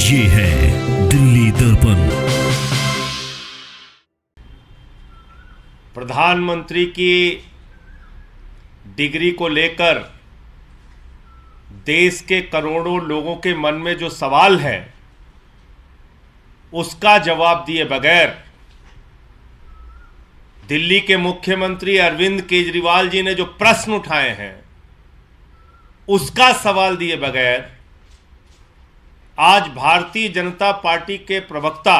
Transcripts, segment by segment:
ये है दिल्ली दर्पण। प्रधानमंत्री की डिग्री को लेकर देश के करोड़ों लोगों के मन में जो सवाल है उसका जवाब दिए बगैर दिल्ली के मुख्यमंत्री अरविंद केजरीवाल जी ने जो प्रश्न उठाए हैं उसका सवाल दिए बगैर आज भारतीय जनता पार्टी के प्रवक्ता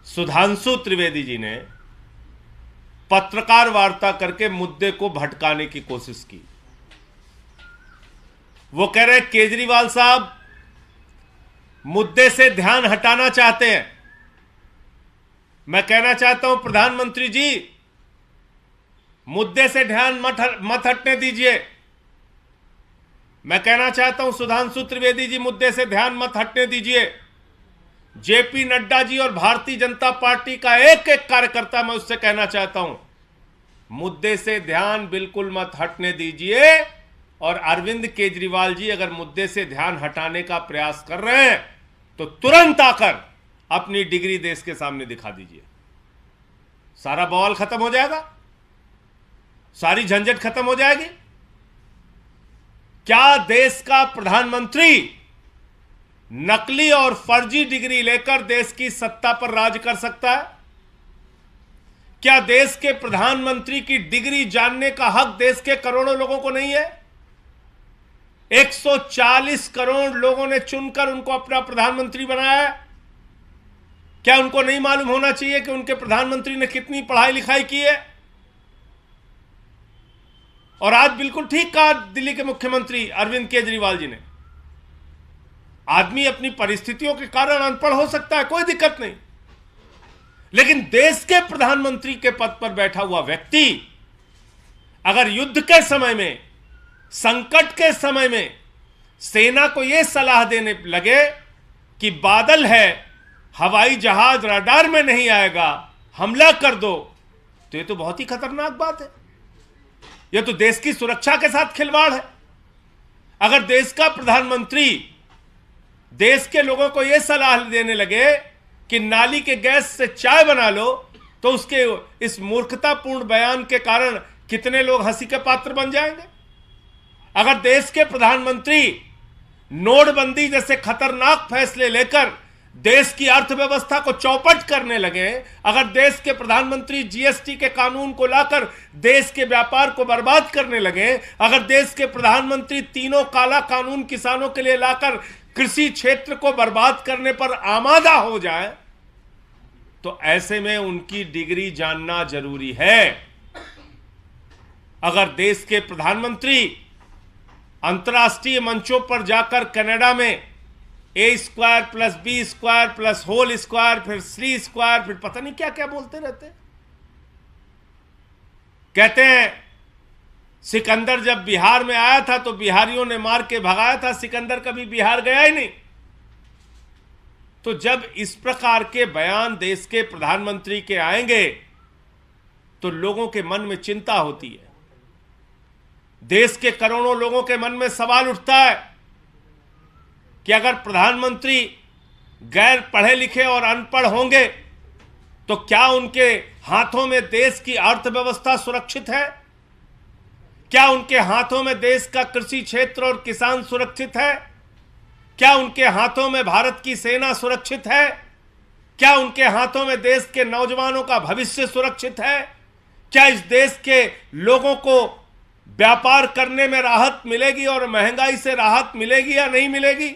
सुधांशु त्रिवेदी जी ने पत्रकार वार्ता करके मुद्दे को भटकाने की कोशिश की। वो कह रहे केजरीवाल साहब मुद्दे से ध्यान हटाना चाहते हैं। मैं कहना चाहता हूं प्रधानमंत्री जी, मुद्दे से ध्यान मत हटने दीजिए। मैं कहना चाहता हूं सुधांशु त्रिवेदी जी, मुद्दे से ध्यान मत हटने दीजिए। जेपी नड्डा जी और भारतीय जनता पार्टी का एक एक कार्यकर्ता मैं उससे कहना चाहता हूं, मुद्दे से ध्यान बिल्कुल मत हटने दीजिए। और अरविंद केजरीवाल जी अगर मुद्दे से ध्यान हटाने का प्रयास कर रहे हैं तो तुरंत आकर अपनी डिग्री देश के सामने दिखा दीजिए। सारा बवाल खत्म हो जाएगा, सारी झंझट खत्म हो जाएगी। क्या देश का प्रधानमंत्री नकली और फर्जी डिग्री लेकर देश की सत्ता पर राज कर सकता है? क्या देश के प्रधानमंत्री की डिग्री जानने का हक देश के करोड़ों लोगों को नहीं है? 140 करोड़ लोगों ने चुनकर उनको अपना प्रधानमंत्री बनाया है। क्या उनको नहीं मालूम होना चाहिए कि उनके प्रधानमंत्री ने कितनी पढ़ाई लिखाई की है? और आज बिल्कुल ठीक कहा दिल्ली के मुख्यमंत्री अरविंद केजरीवाल जी ने, आदमी अपनी परिस्थितियों के कारण अनपढ़ हो सकता है, कोई दिक्कत नहीं, लेकिन देश के प्रधानमंत्री के पद पर बैठा हुआ व्यक्ति अगर युद्ध के समय में, संकट के समय में सेना को यह सलाह देने लगे कि बादल है, हवाई जहाज रडार में नहीं आएगा, हमला कर दो, तो यह तो बहुत ही खतरनाक बात है। यह तो देश की सुरक्षा के साथ खिलवाड़ है। अगर देश का प्रधानमंत्री देश के लोगों को यह सलाह देने लगे कि नाली के गैस से चाय बना लो, तो उसके इस मूर्खतापूर्ण बयान के कारण कितने लोग हंसी के पात्र बन जाएंगे। अगर देश के प्रधानमंत्री नोटबंदी जैसे खतरनाक फैसले लेकर देश की अर्थव्यवस्था को चौपट करने लगे, अगर देश के प्रधानमंत्री जीएसटी के कानून को लाकर देश के व्यापार को बर्बाद करने लगे, अगर देश के प्रधानमंत्री तीनों काला कानून किसानों के लिए लाकर कृषि क्षेत्र को बर्बाद करने पर आमादा हो जाए, तो ऐसे में उनकी डिग्री जानना जरूरी है। अगर देश के प्रधानमंत्री अंतर्राष्ट्रीय मंचों पर जाकर कनाडा में A² + B² + होल स्क्वायर, फिर C², फिर पता नहीं क्या क्या बोलते रहते, कहते हैं सिकंदर जब बिहार में आया था तो बिहारियों ने मार के भगाया था, सिकंदर कभी बिहार गया ही नहीं। तो जब इस प्रकार के बयान देश के प्रधानमंत्री के आएंगे तो लोगों के मन में चिंता होती है। देश के करोड़ों लोगों के मन में सवाल उठता है कि अगर प्रधानमंत्री गैर पढ़े लिखे और अनपढ़ होंगे तो क्या उनके हाथों में देश की अर्थव्यवस्था सुरक्षित है? क्या उनके हाथों में देश का कृषि क्षेत्र और किसान सुरक्षित है? क्या उनके हाथों में भारत की सेना सुरक्षित है? क्या उनके हाथों में देश के नौजवानों का भविष्य सुरक्षित है? क्या इस देश के लोगों को व्यापार करने में राहत मिलेगी और महंगाई से राहत मिलेगी या नहीं मिलेगी?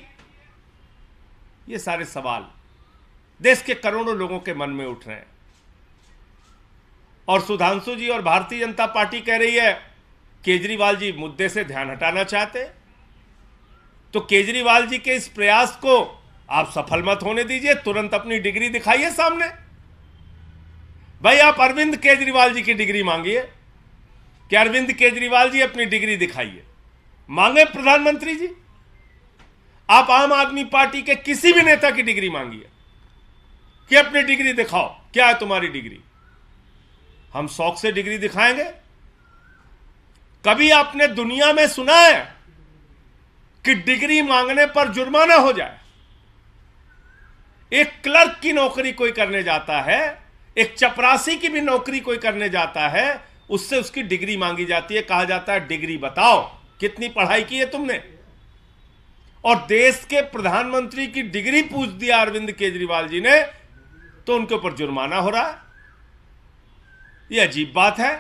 ये सारे सवाल देश के करोड़ों लोगों के मन में उठ रहे हैं। और सुधांशु जी और भारतीय जनता पार्टी कह रही है केजरीवाल जी मुद्दे से ध्यान हटाना चाहते, तो केजरीवाल जी के इस प्रयास को आप सफल मत होने दीजिए, तुरंत अपनी डिग्री दिखाइए सामने। भाई आप अरविंद केजरीवाल जी की डिग्री मांगिए कि अरविंद केजरीवाल जी अपनी डिग्री दिखाइए, मांगे प्रधानमंत्री जी। आप आम आदमी पार्टी के किसी भी नेता की डिग्री मांगिए कि अपनी डिग्री दिखाओ, क्या है तुम्हारी डिग्री, हम शौक से डिग्री दिखाएंगे। कभी आपने दुनिया में सुना है कि डिग्री मांगने पर जुर्माना हो जाए? एक क्लर्क की नौकरी कोई करने जाता है, एक चपरासी की भी नौकरी कोई करने जाता है, उससे उसकी डिग्री मांगी जाती है, कहा जाता है डिग्री बताओ, कितनी पढ़ाई की है तुमने। और देश के प्रधानमंत्री की डिग्री पूछ दिया अरविंद केजरीवाल जी ने, तो उनके ऊपर जुर्माना हो रहा है। यह अजीब बात है।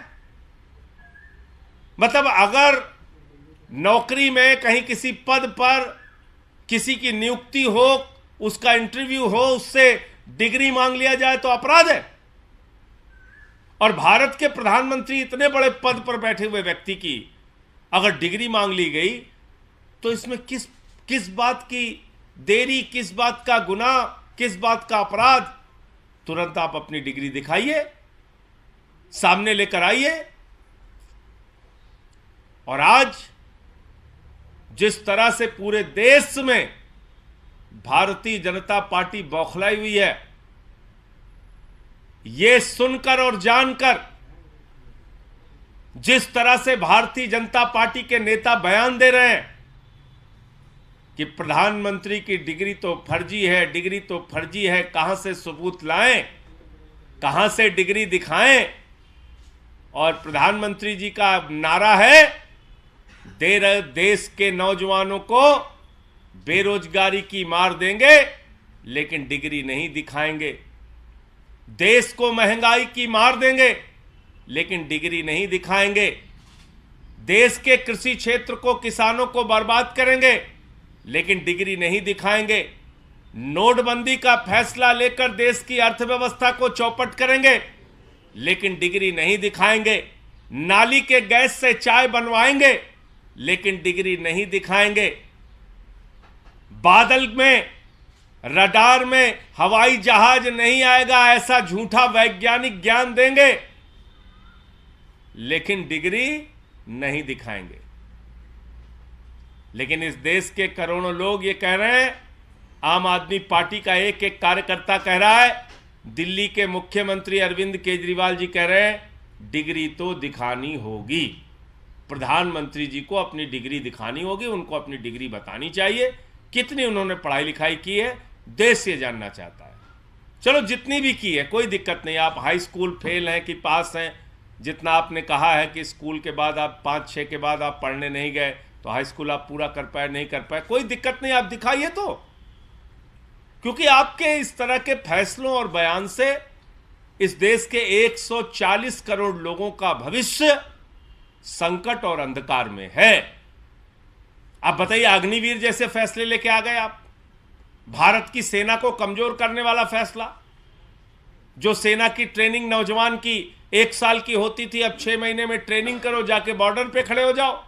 मतलब अगर नौकरी में कहीं किसी पद पर किसी की नियुक्ति हो, उसका इंटरव्यू हो, उससे डिग्री मांग लिया जाए तो अपराध है। और भारत के प्रधानमंत्री इतने बड़े पद पर बैठे हुए व्यक्ति की अगर डिग्री मांग ली गई, तो इसमें किस बात की देरी, किस बात का गुनाह, किस बात का अपराध। तुरंत आप अपनी डिग्री दिखाइए, सामने लेकर आइए। और आज जिस तरह से पूरे देश में भारतीय जनता पार्टी बौखलाई हुई है, यह सुनकर और जानकर, जिस तरह से भारतीय जनता पार्टी के नेता बयान दे रहे हैं कि प्रधानमंत्री की डिग्री तो फर्जी है, डिग्री तो फर्जी है, कहां से सबूत लाएं, कहां से डिग्री दिखाएं। और प्रधानमंत्री जी का नारा है, देश के नौजवानों को बेरोजगारी की मार देंगे लेकिन डिग्री नहीं दिखाएंगे, देश को महंगाई की मार देंगे लेकिन डिग्री नहीं दिखाएंगे, देश के कृषि क्षेत्र को, किसानों को बर्बाद करेंगे लेकिन डिग्री नहीं दिखाएंगे, नोटबंदी का फैसला लेकर देश की अर्थव्यवस्था को चौपट करेंगे लेकिन डिग्री नहीं दिखाएंगे, नाली के गैस से चाय बनवाएंगे लेकिन डिग्री नहीं दिखाएंगे, बादल में, रडार में हवाई जहाज नहीं आएगा ऐसा झूठा वैज्ञानिक ज्ञान देंगे लेकिन डिग्री नहीं दिखाएंगे। लेकिन इस देश के करोड़ों लोग ये कह रहे हैं, आम आदमी पार्टी का एक एक कार्यकर्ता कह रहा है, दिल्ली के मुख्यमंत्री अरविंद केजरीवाल जी कह रहे हैं, डिग्री तो दिखानी होगी, प्रधानमंत्री जी को अपनी डिग्री दिखानी होगी, उनको अपनी डिग्री बतानी चाहिए, कितनी उन्होंने पढ़ाई लिखाई की है, देश ये जानना चाहता है। चलो जितनी भी की है कोई दिक्कत नहीं, आप हाई स्कूल फेल हैं कि पास हैं, जितना आपने कहा है कि स्कूल के बाद आप 5-6 के बाद आप पढ़ने नहीं गए तो हाई स्कूल आप पूरा कर पाए, नहीं कर पाए, कोई दिक्कत नहीं, आप दिखाइए तो। क्योंकि आपके इस तरह के फैसलों और बयान से इस देश के 140 करोड़ लोगों का भविष्य संकट और अंधकार में है। आप बताइए, अग्निवीर जैसे फैसले लेके आ गए आप, भारत की सेना को कमजोर करने वाला फैसला, जो सेना की ट्रेनिंग नौजवान की 1 साल की होती थी, अब 6 महीने में ट्रेनिंग करो, जाके बॉर्डर पे खड़े हो जाओ,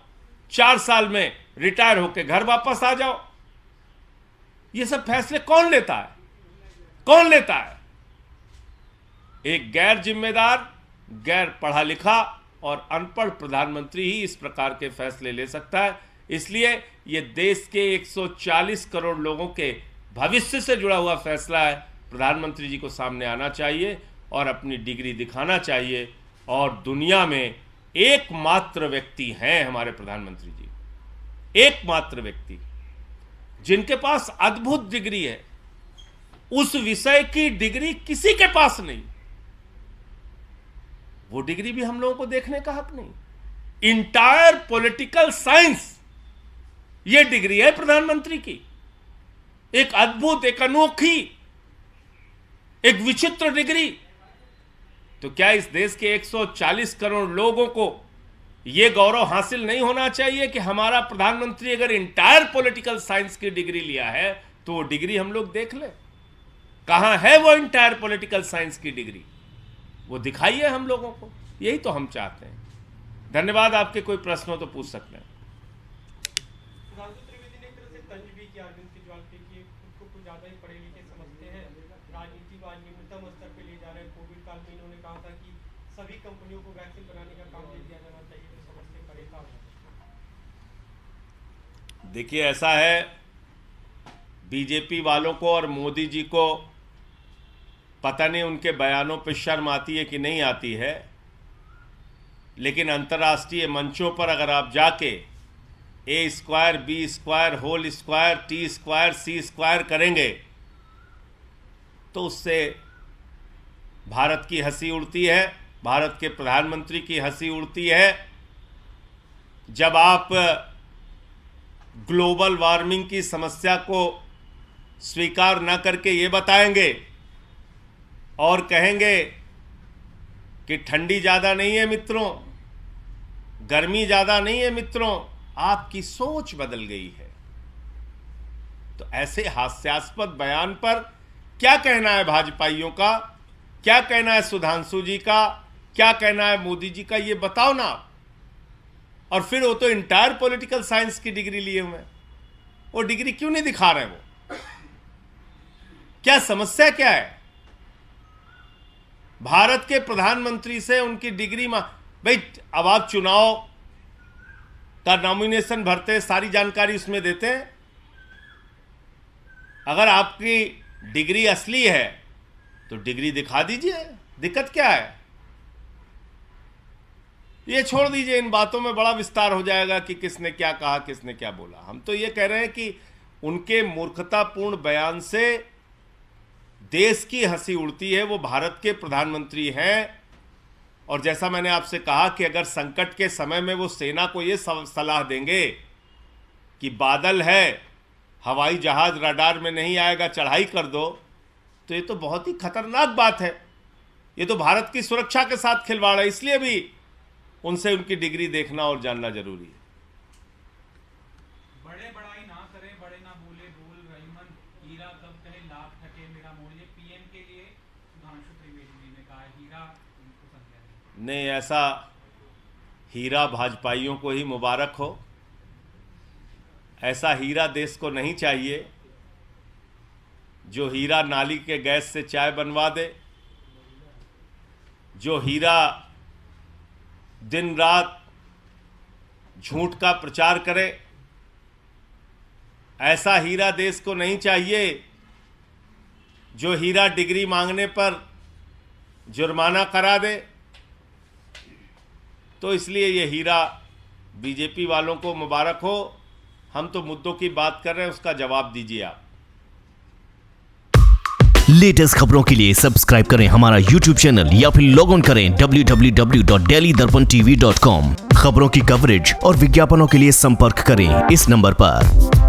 4 साल में रिटायर होके घर वापस आ जाओ। ये सब फैसले कौन लेता है? कौन लेता है? एक गैर जिम्मेदार, गैर पढ़ा लिखा और अनपढ़ प्रधानमंत्री ही इस प्रकार के फैसले ले सकता है। इसलिए ये देश के 140 करोड़ लोगों के भविष्य से जुड़ा हुआ फैसला है। प्रधानमंत्री जी को सामने आना चाहिए और अपनी डिग्री दिखाना चाहिए। और दुनिया में एकमात्र व्यक्ति हैं हमारे प्रधानमंत्री जी, एकमात्र व्यक्ति जिनके पास अद्भुत डिग्री है। उस विषय की डिग्री किसी के पास नहीं, वो डिग्री भी हम लोगों को देखने का हक नहीं। इंटायर पॉलिटिकल साइंस, ये डिग्री है प्रधानमंत्री की, एक अद्भुत, एक अनोखी, एक विचित्र डिग्री। तो क्या इस देश के 140 करोड़ लोगों को यह गौरव हासिल नहीं होना चाहिए कि हमारा प्रधानमंत्री अगर इंटायर पॉलिटिकल साइंस की डिग्री लिया है तो वो डिग्री हम लोग देख ले, कहां है वो इंटायर पॉलिटिकल साइंस की डिग्री, वो दिखाइए हम लोगों को। यही तो हम चाहते हैं। धन्यवाद। आपके कोई प्रश्न हो तो पूछ सकते हैं। त्रिवेदी ने एक तरह से तंज भी किया अरविंद केजरीवाल पे कि खुद को कुछ ज्यादा ही पढ़े लिखे समझते हैं, राजनीति को आज न्यूनतम स्तर पे ले जा रहे हैं। कोविड काल में इन्होंने कहा था कि सभी कंपनियों को वैक्सीन बनाने का काम दे दिया जाना चाहिए, तो समझते पड़े था। देखिए, ऐसा है, बीजेपी वालों को और मोदी जी को पता नहीं उनके बयानों पर शर्म आती है कि नहीं आती है, लेकिन अंतर्राष्ट्रीय मंचों पर अगर आप जाके A² B² whole square T² C² करेंगे तो उससे भारत की हंसी उड़ती है, भारत के प्रधानमंत्री की हंसी उड़ती है। जब आप ग्लोबल वार्मिंग की समस्या को स्वीकार न करके ये बताएंगे और कहेंगे कि ठंडी ज़्यादा नहीं है मित्रों, गर्मी ज़्यादा नहीं है मित्रों, आपकी सोच बदल गई है। तो ऐसे हास्यास्पद बयान पर क्या कहना है भाजपाइयों का, क्या कहना है सुधांशु जी का, क्या कहना है मोदी जी का, ये बताओ ना। और फिर वो तो इंटायर पॉलिटिकल साइंस की डिग्री लिए हुए हैं, वो डिग्री क्यों नहीं दिखा रहे हैं? वो क्या समस्या क्या है? भारत के प्रधानमंत्री से उनकी डिग्री भाई, अब आप चुनाव का नॉमिनेशन भरते, सारी जानकारी उसमें देते हैं। अगर आपकी डिग्री असली है तो डिग्री दिखा दीजिए, दिक्कत क्या है? ये छोड़ दीजिए, इन बातों में बड़ा विस्तार हो जाएगा कि किसने क्या कहा, किसने क्या बोला। हम तो ये कह रहे हैं कि उनके मूर्खतापूर्ण बयान से देश की हंसी उड़ती है। वो भारत के प्रधानमंत्री हैं और जैसा मैंने आपसे कहा कि अगर संकट के समय में वो सेना को ये सलाह देंगे कि बादल है, हवाई जहाज रडार में नहीं आएगा, चढ़ाई कर दो, तो ये तो बहुत ही खतरनाक बात है। ये तो भारत की सुरक्षा के साथ खिलवाड़ है। इसलिए भी उनसे उनकी डिग्री देखना और जानना जरूरी है। बड़े बड़ाई ना करें, बड़े ना बोले, बोल रही मन, हीरा कब कहे लाख ठके मेरा मोल। ये पीएम के लिए सुधांशु त्रिवेदी जी ने कहा, हीरा उनको संज्ञा नहीं, ऐसा हीरा भाजपाइयों को ही मुबारक हो। ऐसा हीरा देश को नहीं चाहिए जो हीरा नाली के गैस से चाय बनवा दे, जो हीरा दिन रात झूठ का प्रचार करे। ऐसा हीरा देश को नहीं चाहिए जो हीरा डिग्री मांगने पर जुर्माना करा दे। तो इसलिए ये हीरा बीजेपी वालों को मुबारक हो। हम तो मुद्दों की बात कर रहे हैं, उसका जवाब दीजिए आप। लेटेस्ट खबरों के लिए सब्सक्राइब करें हमारा YouTube चैनल या फिर लॉग ऑन करें www.delhidarpantv.com। खबरों की कवरेज और विज्ञापनों के लिए संपर्क करें इस नंबर पर।